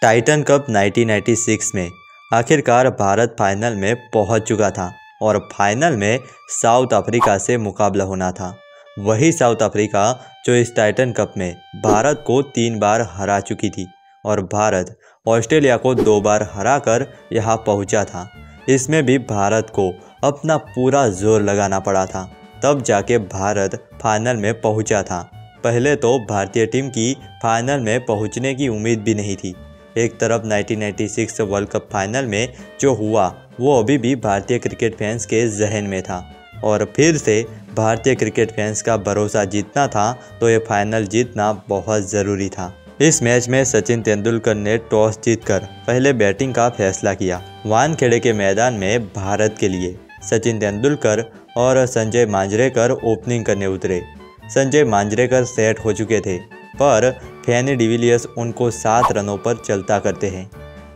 Titan cup 1996 में आखिरकार Bharat final में पहुंच चुका था और फाइनल में साउथ अफ्रीका से मुकाबला होना था। वही साउथ अफ्रीका जो इस टाइटन कप में भारत को 3 बार हरा चुकी थी और भारत ऑस्ट्रेलिया को 2 बार हराकर यहां पहुंचा था। इसमें भी भारत को अपना पूरा जोर लगाना पड़ा था, तब जाके भारत फाइनल में पहुंचा था। पहले तो भारतीय टीम की फाइनल में पहुंचने की उम्मीद भी नहीं थी। एक तरफ 1996 वर्ल्ड कप फाइनल में जो हुआ वो अभी भी भारतीय क्रिकेट फैंस के जहन में था और फिर से भारतीय क्रिकेट फैंस का भरोसा जीतना था तो ये फाइनल जीतना बहुत ज़रूरी था। इस मैच में सचिन तेंदुलकर ने टॉस जीतकर पहले बैटिंग का फैसला किया। वानखेड़े के मैदान में भारत के लिए सचिन तेंदुलकर और संजय मांजरेकर ओपनिंग करने उतरे। संजय मांजरेकर सेट हो चुके थे पर फैनी डिविलियर्स उनको 7 रनों पर चलता करते हैं।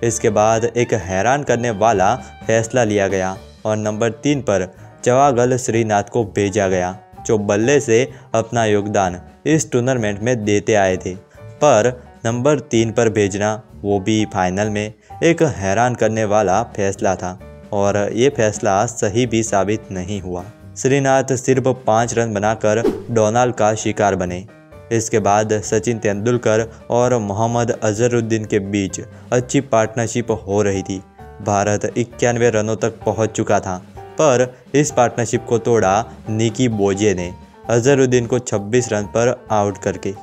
इसके बाद एक हैरान करने वाला फैसला लिया गया और नंबर 3 पर जवागल श्रीनाथ को भेजा गया, जो बल्ले से अपना योगदान इस टूर्नामेंट में देते आए थे। पर नंबर 3 पर भेजना, वो भी फाइनल में, एक हैरान करने वाला फैसला था और ये फैसला सही भी साबित नहीं हुआ। श्रीनाथ सिर्फ 5 रन बनाकर डोनाल्ड का शिकार बने। इसके बाद सचिन तेंदुलकर और मोहम्मद अजहरुद्दीन के बीच अच्छी पार्टनरशिप हो रही थी। भारत 91 रनों तक पहुंच चुका था पर इस पार्टनरशिप को तोड़ा निकी बोजे ने अजहरुद्दीन को 26 रन पर आउट करके।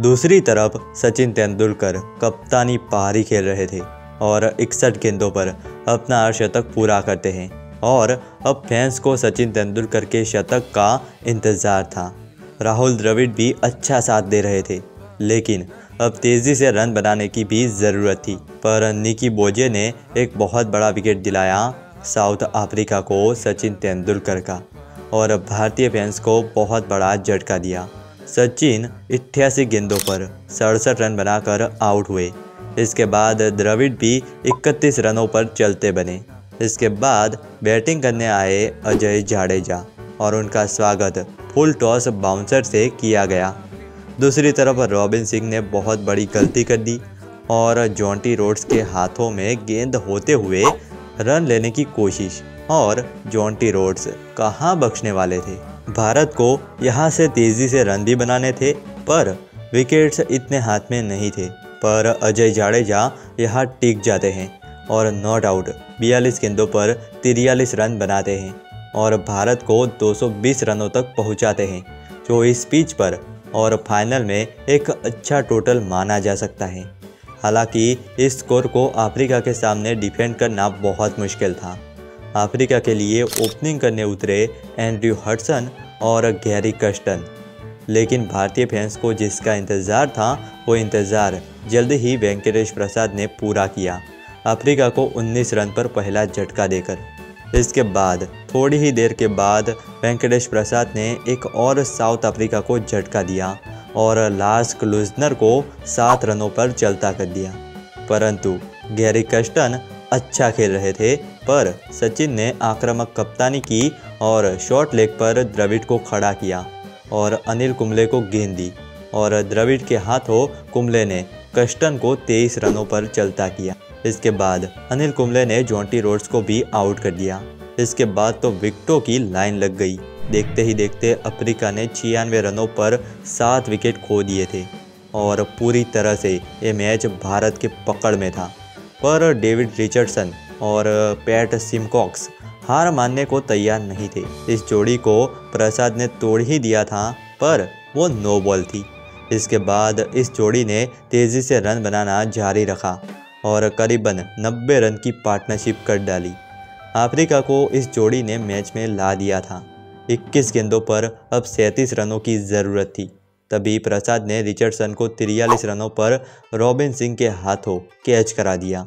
दूसरी तरफ सचिन तेंदुलकर कप्तानी पारी खेल रहे थे और 61 गेंदों पर अपना अर्धशतक पूरा करते हैं और अब फैंस को सचिन तेंदुलकर के शतक का इंतज़ार था। राहुल द्रविड़ भी अच्छा साथ दे रहे थे, लेकिन अब तेज़ी से रन बनाने की भी ज़रूरत थी। पर निकी बोजे ने एक बहुत बड़ा विकेट दिलाया साउथ अफ्रीका को सचिन तेंदुलकर का और भारतीय फैंस को बहुत बड़ा झटका दिया। सचिन 88 गेंदों पर 67 रन बनाकर आउट हुए। इसके बाद द्रविड़ भी 31 रनों पर चलते बने। इसके बाद बैटिंग करने आए अजय जडेजा और उनका स्वागत फुल टॉस बाउंसर से किया गया। दूसरी तरफ रॉबिन सिंह ने बहुत बड़ी गलती कर दी और जॉन्टी रोड्स के हाथों में गेंद होते हुए रन लेने की कोशिश, और जॉन्टी रोड्स कहाँ बख्शने वाले थे। भारत को यहाँ से तेज़ी से रन भी बनाने थे पर विकेट्स इतने हाथ में नहीं थे। पर अजय जडेजा यहाँ टिक जाते हैं और नॉट आउट 42 गेंदों पर 43 रन बनाते हैं और भारत को 220 रनों तक पहुंचाते हैं, जो इस पिच पर और फाइनल में एक अच्छा टोटल माना जा सकता है। हालांकि इस स्कोर को अफ्रीका के सामने डिफेंड करना बहुत मुश्किल था। अफ्रीका के लिए ओपनिंग करने उतरे एंड्रयू हडसन और गैरी कस्टन, लेकिन भारतीय फैंस को जिसका इंतज़ार था वो इंतज़ार जल्द ही वेंकटेश प्रसाद ने पूरा किया, अफ्रीका को 19 रन पर पहला झटका देकर। इसके बाद थोड़ी ही देर के बाद वेंकटेश प्रसाद ने एक और साउथ अफ्रीका को झटका दिया और लार्स क्लूजनर को 7 रनों पर चलता कर दिया। परंतु गैरी कस्टन अच्छा खेल रहे थे पर सचिन ने आक्रामक कप्तानी की और शॉर्ट लेग पर द्रविड़ को खड़ा किया और अनिल कुंबले को गेंद दी और द्रविड़ के हाथों कुंबले ने कस्टन को 23 रनों पर चलता किया। इसके बाद अनिल कुंबले ने जॉन्टी रोड्स को भी आउट कर दिया। इसके बाद तो विकेटों की लाइन लग गई। देखते ही देखते अफ्रीका ने 96 रनों पर 7 विकेट खो दिए थे और पूरी तरह से ये मैच भारत के पकड़ में था। पर डेविड रिचर्डसन और पैट सिमकॉक्स हार मानने को तैयार नहीं थे। इस जोड़ी को प्रसाद ने तोड़ ही दिया था पर वो नो बॉल थी। इसके बाद इस जोड़ी ने तेज़ी से रन बनाना जारी रखा और करीबन 90 रन की पार्टनरशिप कर डाली। अफ्रीका को इस जोड़ी ने मैच में ला दिया था। 21 गेंदों पर अब 37 रनों की ज़रूरत थी। तभी प्रसाद ने रिचर्डसन को 43 रनों पर रॉबिन सिंह के हाथों कैच करा दिया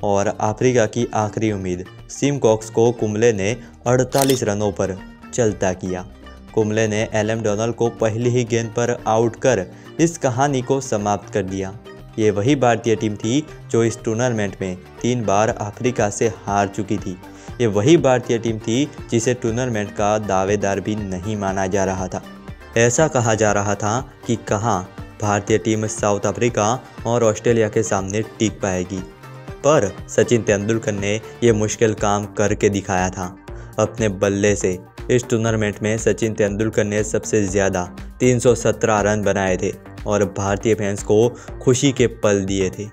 और अफ्रीका की आखिरी उम्मीद सिमकॉक्स को कुंबले ने 48 रनों पर चलता किया। कुंबले ने एलएम डोनाल्ड को पहली ही गेंद पर आउट कर इस कहानी को समाप्त कर दिया। ये वही भारतीय टीम थी जो इस टूर्नामेंट में 3 बार अफ्रीका से हार चुकी थी। ये वही भारतीय टीम थी जिसे टूर्नामेंट का दावेदार भी नहीं माना जा रहा था। ऐसा कहा जा रहा था कि कहाँ भारतीय टीम साउथ अफ्रीका और ऑस्ट्रेलिया के सामने टिक पाएगी। पर सचिन तेंदुलकर ने ये मुश्किल काम करके दिखाया था। अपने बल्ले से इस टूर्नामेंट में सचिन तेंदुलकर ने सबसे ज़्यादा 317 रन बनाए थे और भारतीय फैंस को खुशी के पल दिए थे।